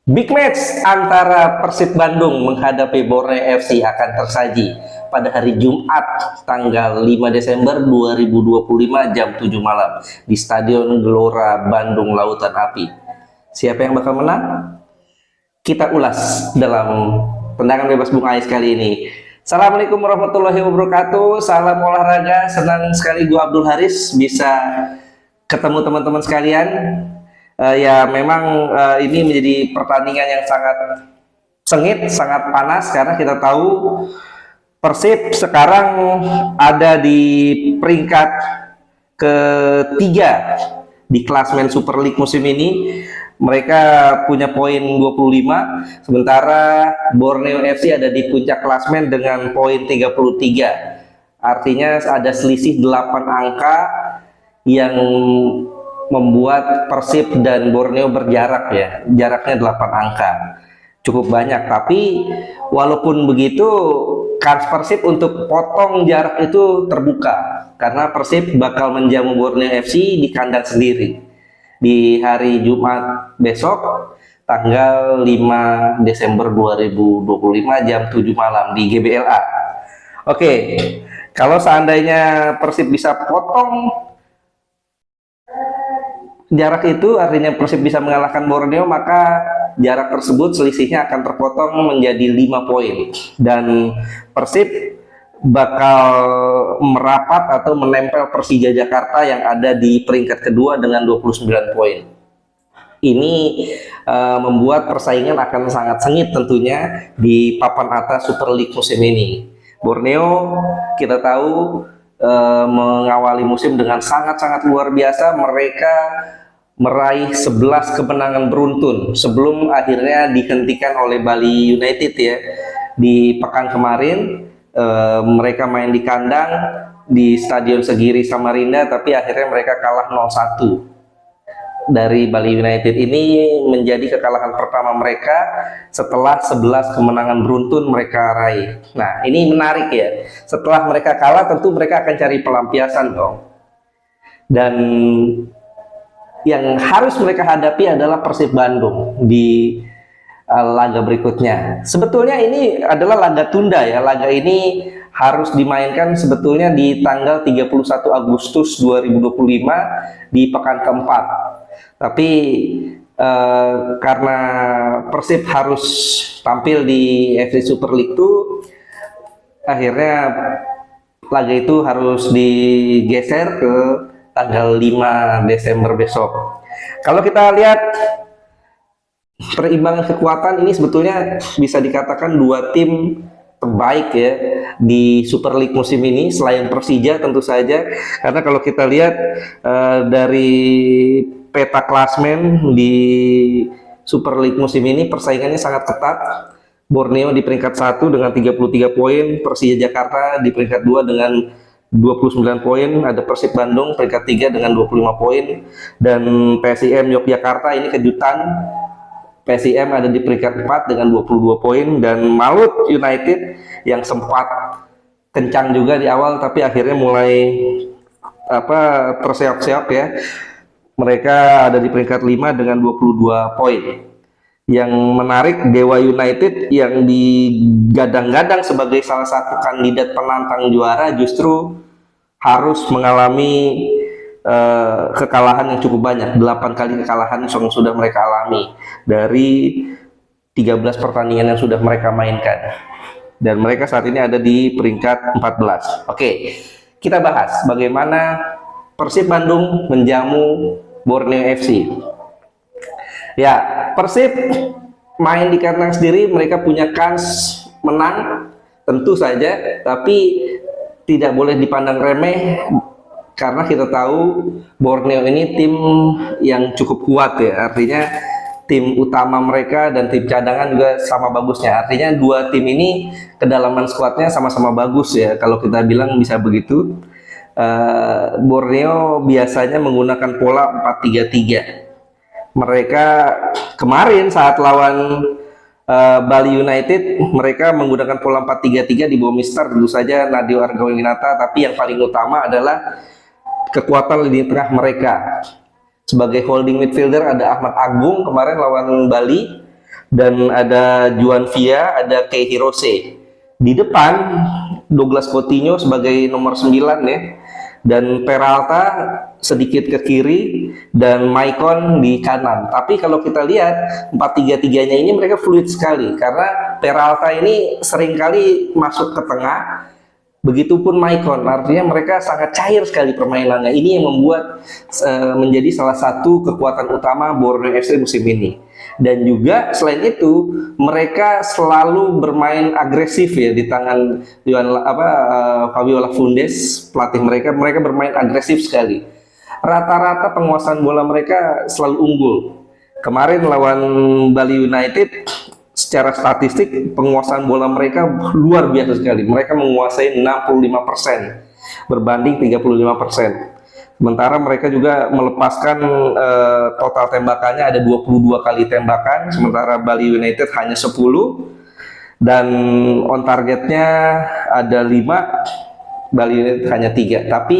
Big match antara Persib Bandung menghadapi Borneo FC akan tersaji pada hari Jumat tanggal 5 Desember 2025 jam 7 malam di Stadion Gelora Bandung Lautan Api. Siapa yang bakal menang? Kita ulas dalam tendangan bebas Bung Ais kali ini. Assalamualaikum warahmatullahi wabarakatuh. Salam olahraga. Senang sekali gua Abdul Haris bisa ketemu teman-teman sekalian. Ya memang ini menjadi pertandingan yang sangat sengit, sangat panas karena kita tahu Persib sekarang ada di peringkat ketiga di klasmen Super League musim ini. Mereka punya poin 25, sementara Borneo FC ada di puncak klasmen dengan poin 33. Artinya ada selisih 8 angka yang membuat Persib dan Borneo berjarak ya, jaraknya 8 angka, cukup banyak. Tapi walaupun begitu, kans Persib untuk potong jarak itu terbuka karena Persib bakal menjamu Borneo FC di kandang sendiri di hari Jumat besok tanggal 5 Desember 2025 jam 7 malam di GBLA. Oke, kalau seandainya Persib bisa potong jarak itu, artinya Persib bisa mengalahkan Borneo, maka jarak tersebut selisihnya akan terpotong menjadi 5 poin dan Persib bakal merapat atau menempel Persija Jakarta yang ada di peringkat kedua dengan 29 poin. Ini membuat persaingan akan sangat sengit tentunya di papan atas Super League musim ini. Borneo kita tahu mengawali musim dengan sangat-sangat luar biasa. Mereka meraih 11 kemenangan beruntun sebelum akhirnya dihentikan oleh Bali United ya di pekan kemarin. Mereka main di kandang di Stadion Segiri Samarinda, tapi akhirnya mereka kalah 0-1 dari Bali United. Ini menjadi kekalahan pertama mereka setelah 11 kemenangan beruntun mereka raih. Nah, ini menarik ya. Setelah mereka kalah, tentu mereka akan cari pelampiasan dong. Dan yang harus mereka hadapi adalah Persib Bandung di laga berikutnya. Sebetulnya ini adalah laga tunda ya. Laga ini harus dimainkan sebetulnya di tanggal 31 Agustus 2025 di pekan keempat. Tapi karena Persib harus tampil di FC Super League 2, akhirnya laga itu harus digeser ke tanggal 5 Desember besok. Kalau kita lihat perimbangan kekuatan, ini sebetulnya bisa dikatakan dua tim terbaik ya di Super League musim ini selain Persija tentu saja, karena kalau kita lihat dari peta klasmen di Super League musim ini persaingannya sangat ketat. Borneo di peringkat 1 dengan 33 poin, Persija Jakarta di peringkat 2 dengan 29 poin, ada Persib Bandung peringkat 3 dengan 25 poin, dan PSIM Yogyakarta ini kejutan. PSIM ada di peringkat 4 dengan 22 poin, dan Malut United yang sempat kencang juga di awal tapi akhirnya mulai terseok-seok ya. Mereka ada di peringkat 5 dengan 22 poin. Yang menarik, Dewa United yang digadang-gadang sebagai salah satu kandidat penantang juara justru harus mengalami kekalahan yang cukup banyak. 8 kali kekalahan yang sudah mereka alami dari 13 pertandingan yang sudah mereka mainkan, dan mereka saat ini ada di peringkat 14. Oke, kita bahas bagaimana Persib Bandung menjamu Borneo FC. Ya, Persib main di kandang sendiri, mereka punya kans menang tentu saja, tapi tidak boleh dipandang remeh karena kita tahu Borneo ini tim yang cukup kuat ya. Artinya tim utama mereka dan tim cadangan juga sama bagusnya. Artinya dua tim ini kedalaman skuadnya sama-sama bagus ya, kalau kita bilang bisa begitu. Borneo biasanya menggunakan pola 4-3-3. Mereka kemarin saat lawan Bali United, mereka menggunakan pola 4-3-3 di bawah Mister tentu saja Nadeo Argawinata, tapi yang paling utama adalah kekuatan lini tengah mereka. Sebagai holding midfielder ada Ahmad Agung kemarin lawan Bali, dan ada Juan Villa, ada Kei Hirose. Di depan Douglas Coutinho sebagai nomor 9 ya, dan Peralta sedikit ke kiri dan Maicon di kanan. Tapi kalau kita lihat 4-3-3-nya ini mereka fluid sekali karena Peralta ini seringkali masuk ke tengah, begitupun Maicon, artinya mereka sangat cair sekali permainannya. Ini yang membuat menjadi salah satu kekuatan utama Borneo FC musim ini. Dan juga selain itu mereka selalu bermain agresif ya di tangan Fabio Fundes, pelatih mereka. Mereka bermain agresif sekali. Rata-rata penguasaan bola mereka selalu unggul. Kemarin lawan Bali United, secara statistik penguasaan bola mereka luar biasa sekali. Mereka menguasai 65% berbanding 35%. Sementara mereka juga melepaskan total tembakannya ada 22 kali tembakan, sementara Bali United hanya 10, dan on targetnya ada 5, Bali United hanya 3. Tapi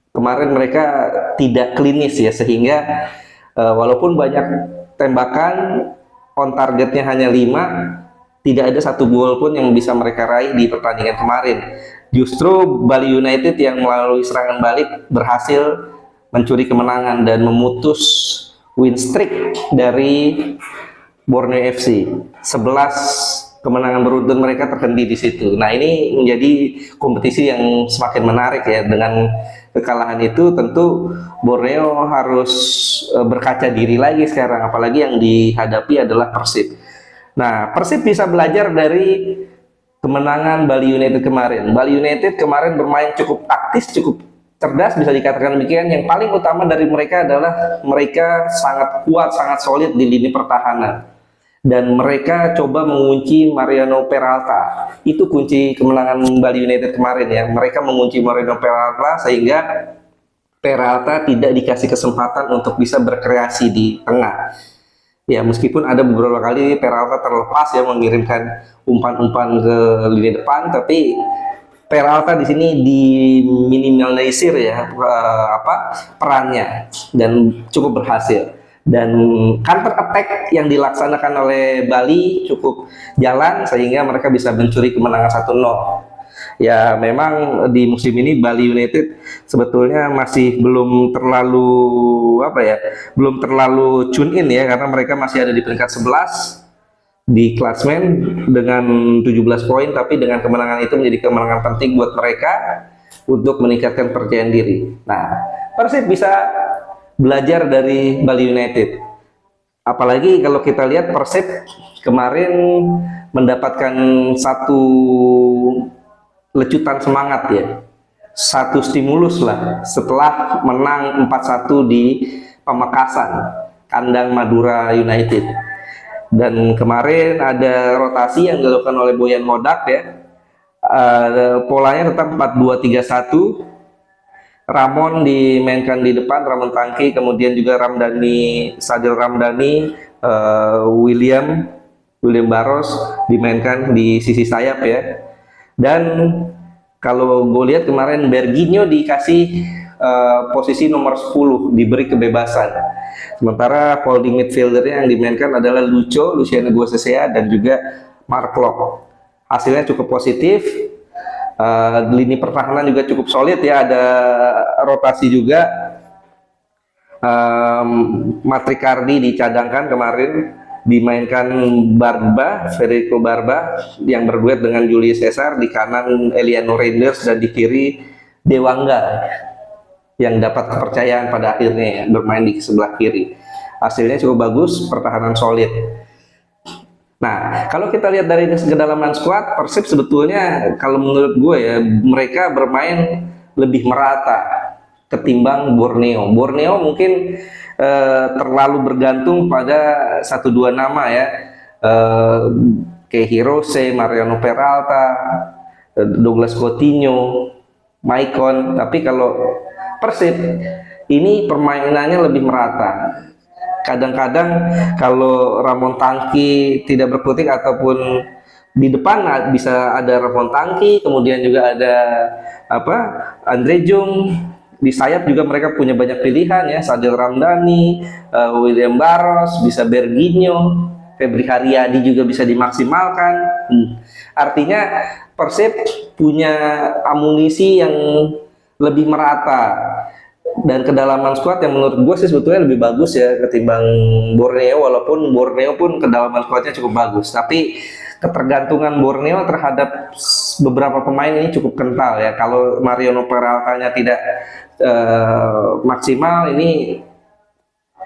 kemarin mereka tidak klinis ya, sehingga walaupun banyak tembakan, on targetnya hanya 5, tidak ada satu gol pun yang bisa mereka raih di pertandingan kemarin. Justru Bali United yang melalui serangan balik berhasil mencuri kemenangan dan memutus win streak dari Borneo FC. 11 kemenangan beruntun mereka terhenti di situ. Nah, ini menjadi kompetisi yang semakin menarik ya. Dengan kekalahan itu tentu Borneo harus berkaca diri lagi sekarang, apalagi yang dihadapi adalah Persib. Nah, Persib bisa belajar dari kemenangan Bali United kemarin. Bali United kemarin bermain cukup taktis, cukup cerdas, bisa dikatakan demikian. Yang paling utama dari mereka adalah mereka sangat kuat, sangat solid di lini pertahanan. Dan mereka coba mengunci Mariano Peralta. Itu kunci kemenangan Bali United kemarin ya. Mereka mengunci Mariano Peralta sehingga Peralta tidak dikasih kesempatan untuk bisa berkreasi di tengah. Ya, meskipun ada beberapa kali Peralta terlepas ya mengirimkan umpan-umpan ke lini depan, tapi Peralta di sini diminimalisir ya perannya dan cukup berhasil. Dan counter attack yang dilaksanakan oleh Bali cukup jalan sehingga mereka bisa mencuri kemenangan 1-0. Ya, memang di musim ini Bali United sebetulnya masih belum terlalu tune in ya, karena mereka masih ada di peringkat 11 di klasmen dengan 17 poin, tapi dengan kemenangan itu menjadi kemenangan penting buat mereka untuk meningkatkan kepercayaan diri. Nah, Persib bisa belajar dari Bali United. Apalagi kalau kita lihat Persib kemarin mendapatkan satu lecutan semangat ya, satu stimulus lah setelah menang 4-1 di Pamekasan, kandang Madura United. Dan kemarin ada rotasi yang dilakukan oleh Boyan Modak ya. Polanya tetap 4-2-3-1. Ramon dimainkan di depan, Ramon Tangki, kemudian juga Sadil Ramdhani, William Barros dimainkan di sisi sayap ya. Dan kalau gue lihat kemarin Berginho dikasih posisi nomor 10, diberi kebebasan. Sementara holding midfieldernya yang dimainkan adalah Luciano Guasesea dan juga Mark Locke. Hasilnya cukup positif. Lini pertahanan juga cukup solid ya, ada rotasi juga. Matricardi dicadangkan kemarin, dimainkan Federico Barba yang berduet dengan Julius Caesar, di kanan Eliano Reinders dan di kiri Dewangga yang dapat kepercayaan pada akhirnya ya, bermain di sebelah kiri. Hasilnya cukup bagus, pertahanan solid. Nah, kalau kita lihat dari kedalaman skuad, Persib sebetulnya kalau menurut gue ya, mereka bermain lebih merata ketimbang Borneo. Borneo mungkin terlalu bergantung pada 1-2 nama ya, kayak Hirose, Mariano Peralta, Douglas Coutinho, Maicon. Tapi kalau Persib ini permainannya lebih merata. Kadang-kadang kalau Ramon Tangki tidak berkutik ataupun di depan bisa ada Ramon Tangki, kemudian juga ada Andre Jung. Di sayap juga mereka punya banyak pilihan ya, Sadil Ramdhani, William Barros, bisa Berginho, Febri Haryadi juga bisa dimaksimalkan. Artinya Persib punya amunisi yang lebih merata dan kedalaman squad yang menurut gue sih sebetulnya lebih bagus ya ketimbang Borneo, walaupun Borneo pun kedalaman squadnya cukup bagus, tapi ketergantungan Borneo terhadap beberapa pemain ini cukup kental ya. Kalau Mariano Peraltanya tidak maksimal, ini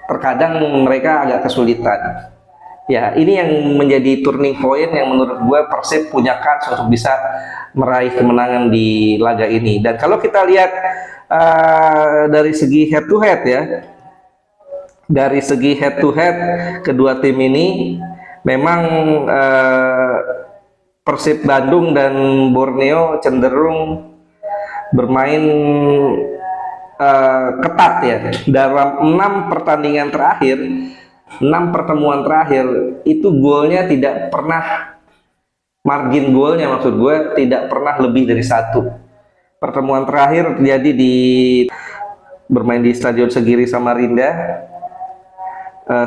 terkadang mereka agak kesulitan. Ya, ini yang menjadi turning point yang menurut gue Persib punya kans untuk bisa meraih kemenangan di laga ini. Dan kalau kita lihat dari segi head to head ya, dari segi head to head kedua tim ini memang Persib Bandung dan Borneo cenderung bermain ketat ya. Dalam 6 pertandingan terakhir, 6 pertemuan terakhir itu golnya tidak pernah, margin golnya maksud gue tidak pernah lebih dari 1. Pertemuan terakhir terjadi di bermain di Stadion Segiri Samarinda,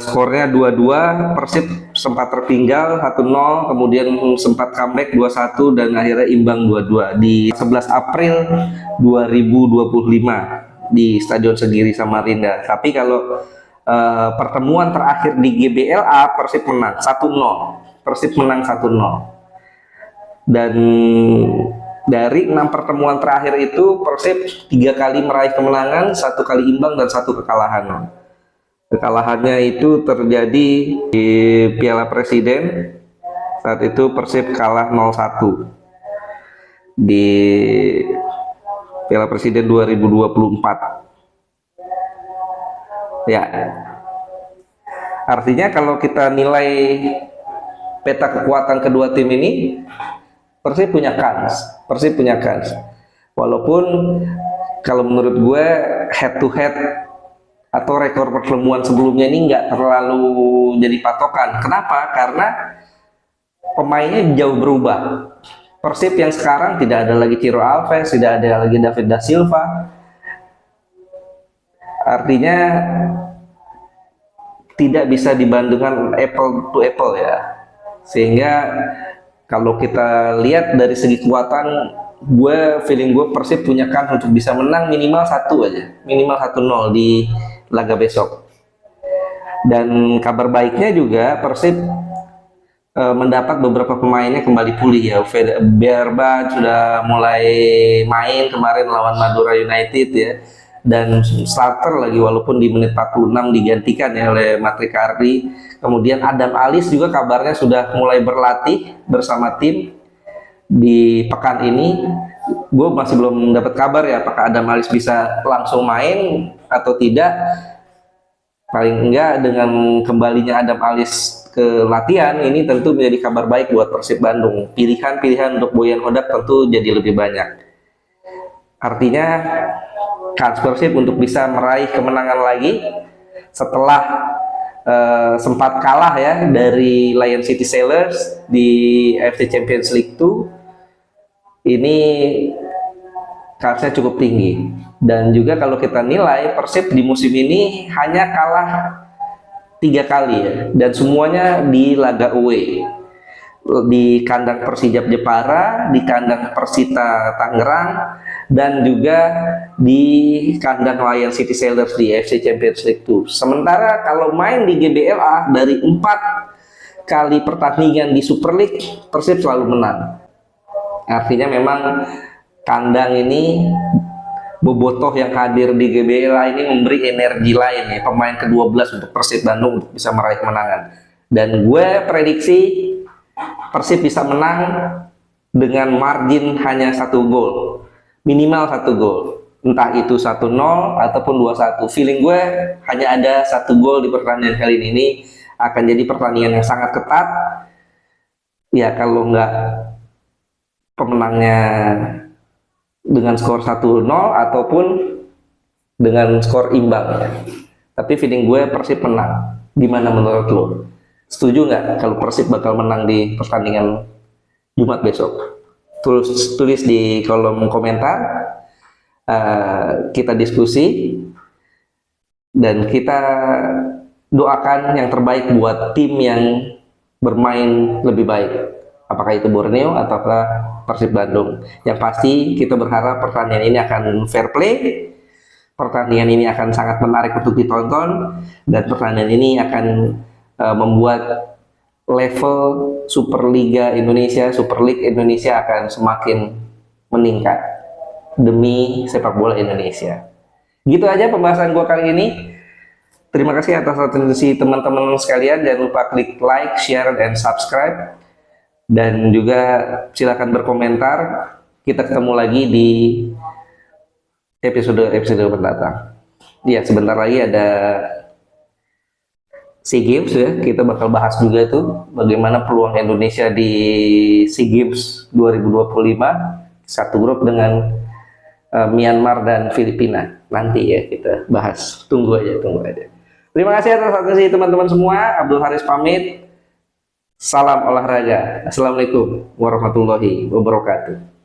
skornya 2-2, Persib sempat tertinggal 1-0, kemudian sempat comeback 2-1 dan akhirnya imbang 2-2 di 11 April 2025 di Stadion Segiri Samarinda. Tapi kalau pertemuan terakhir di GBLA Persib menang 1-0. Persib menang 1-0. Dan dari 6 pertemuan terakhir itu Persib 3 kali meraih kemenangan, 1 kali imbang dan 1 kekalahan. Kekalahannya itu terjadi di Piala Presiden. Saat itu Persib kalah 0-1 di Piala Presiden 2024. Ya, artinya kalau kita nilai peta kekuatan kedua tim ini, Persib punya kans. Persib punya kans. Walaupun kalau menurut gue head to head atau rekor pertemuan sebelumnya ini nggak terlalu jadi patokan. Kenapa? Karena pemainnya jauh berubah. Persib yang sekarang tidak ada lagi Ciro Alves, tidak ada lagi David da Silva. Artinya tidak bisa dibandingkan apple to apple ya. Sehingga kalau kita lihat dari segi kekuatan, feeling gue Persib punya kans untuk bisa menang minimal 1 aja, minimal 1-0 di laga besok. Dan kabar baiknya juga Persib mendapat beberapa pemainnya kembali pulih ya. Berban sudah mulai main kemarin lawan Madura United ya, dan starter lagi walaupun di menit 46 digantikan ya oleh Matri Kardi. Kemudian Adam Alis juga kabarnya sudah mulai berlatih bersama tim di pekan ini. Gue masih belum dapat kabar ya apakah Adam Alis bisa langsung main atau tidak. Paling enggak dengan kembalinya Adam Alis ke latihan ini tentu menjadi kabar baik buat Persib Bandung. Pilihan-pilihan untuk Boyan Hodak tentu jadi lebih banyak. Artinya kans Persib untuk bisa meraih kemenangan lagi setelah sempat kalah ya dari Lion City Sailors di AFC Champions League 2, ini kansnya cukup tinggi. Dan juga kalau kita nilai Persib di musim ini hanya kalah 3 kali ya, dan semuanya di laga away, di kandang Persijap Jepara, di kandang Persita Tangerang, dan juga di kandang Lion City Sailors di AFC Champions League 2. Sementara kalau main di GBLA, dari 4 kali pertandingan di Super League, Persib selalu menang. Artinya memang kandang ini, bobotoh yang hadir di GBLA ini memberi energi lain ya, pemain ke-12 untuk Persib Bandung untuk bisa meraih kemenangan. Dan gue prediksi Persib bisa menang dengan margin hanya 1 gol, minimal 1 gol, entah itu 1-0 ataupun 2-1. Feeling gue hanya ada 1 gol di pertandingan kali ini. Akan jadi pertandingan yang sangat ketat ya, kalau nggak pemenangnya dengan skor 1-0 ataupun dengan skor imbang ya. Tapi feeling gue Persib menang. Gimana menurut lo? Setuju nggak kalau Persib bakal menang di pertandingan Jumat besok? Tulis di kolom komentar, kita diskusi dan kita doakan yang terbaik buat tim yang bermain lebih baik. Apakah itu Borneo ataukah Persib Bandung? Yang pasti kita berharap pertandingan ini akan fair play, pertandingan ini akan sangat menarik untuk ditonton, dan pertandingan ini akan membuat level Superliga Indonesia, Super League Indonesia akan semakin meningkat demi sepak bola Indonesia. Gitu aja pembahasan gua kali ini. Terima kasih atas atensi teman-teman sekalian. Jangan lupa klik like, share, dan subscribe. Dan juga silakan berkomentar. Kita ketemu lagi di episode mendatang. Ya, sebentar lagi ada SEA Games ya. Kita bakal bahas juga tuh bagaimana peluang Indonesia di SEA Games 2025. Satu grup dengan Myanmar dan Filipina. Nanti ya kita bahas. Tunggu aja. Terima kasih atas atensi teman-teman semua. Abdul Haris pamit. Salam olahraga. Assalamualaikum warahmatullahi wabarakatuh.